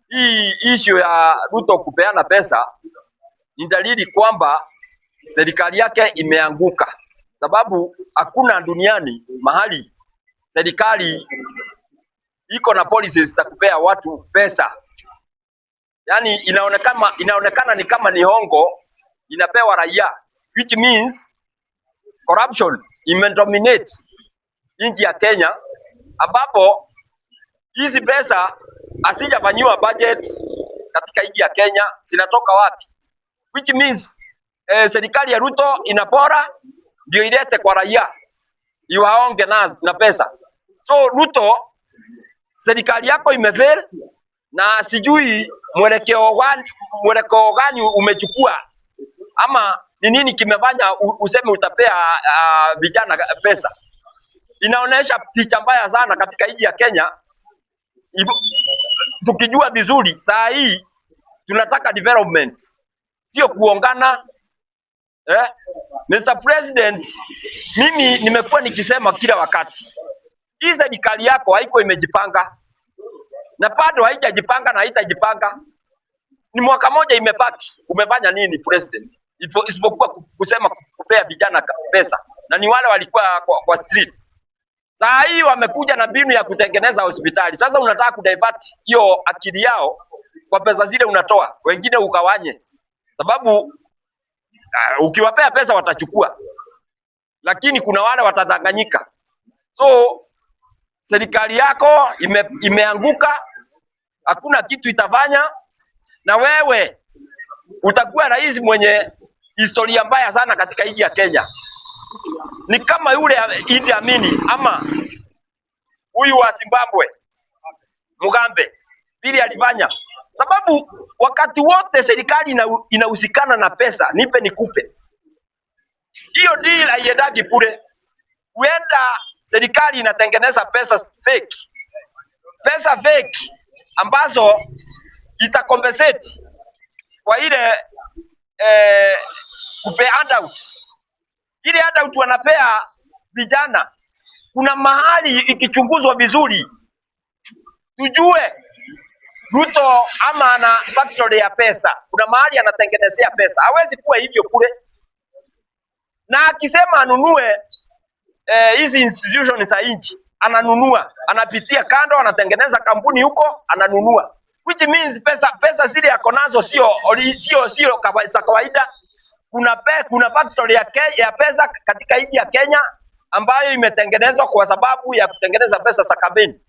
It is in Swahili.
hii issue ya Ruto kupeana pesa ni dalili kwamba serikali yake imeanguka, sababu hakuna duniani mahali serikali iko na policies za kupea watu pesa. Yani inaonekana ni kama ni hongo inapewa raia, which means corruption imedominate nchi ya Kenya, ambapo hizi pesa asijafanywa budget katika nchi ya Kenya zinatoka wapi? Which means serikali ya Ruto inapora ndio ilete kwa raia iwaonge na pesa. So Ruto, serikali yako imefail na sijui mwelekeo gani umechukua, ama ni nini kimefanya useme utapea vijana pesa. Inaonesha picha mbaya sana katika nchi ya Kenya. Tukijua vizuri saa hii tunataka development, sio kuongana. Mr. President, mimi nimekuwa nikisema kila wakati, hii serikali yako haiko imejipanga na bado haijajipanga na haitajipanga. Ni mwaka moja imebaki, umefanya nini president? Isipokuwa kusema kupea vijana pesa, na ni wale walikuwa kwa street. Saa hii wamekuja na mbinu ya kutengeneza hospitali. Sasa unataka kudivert hiyo akili yao kwa pesa zile unatoa, wengine ukawanye, sababu ukiwapea pesa watachukua, lakini kuna wale watadanganyika. So serikali yako imeanguka, hakuna kitu itafanya, na wewe utakuwa rais mwenye historia mbaya sana katika nchi ya Kenya. Ni kama yule Idi Amin ama huyu wa Zimbabwe Mugabe vile alifanya, sababu wakati wote serikali inahusikana na pesa, nipe nikupe. Hiyo deal haiendagi bure. Huenda serikali inatengeneza pesa fake ambazo itakompensate kwa ile kupea handout. Ile handout wanapea vijana, kuna mahali ikichunguzwa vizuri tujue Ruto ama ana factory ya pesa, kuna mahali anatengenezea pesa. Hawezi kuwa hivyo kule, na akisema anunue hizi institutions za nchi, ananunua, anapitia kando, anatengeneza kampuni huko, ananunua, which means pesa zile yako nazo sio za kawaida. Kuna factory ya pesa katika nchi ya Kenya ambayo imetengenezwa kwa sababu ya kutengeneza pesa za kampeni.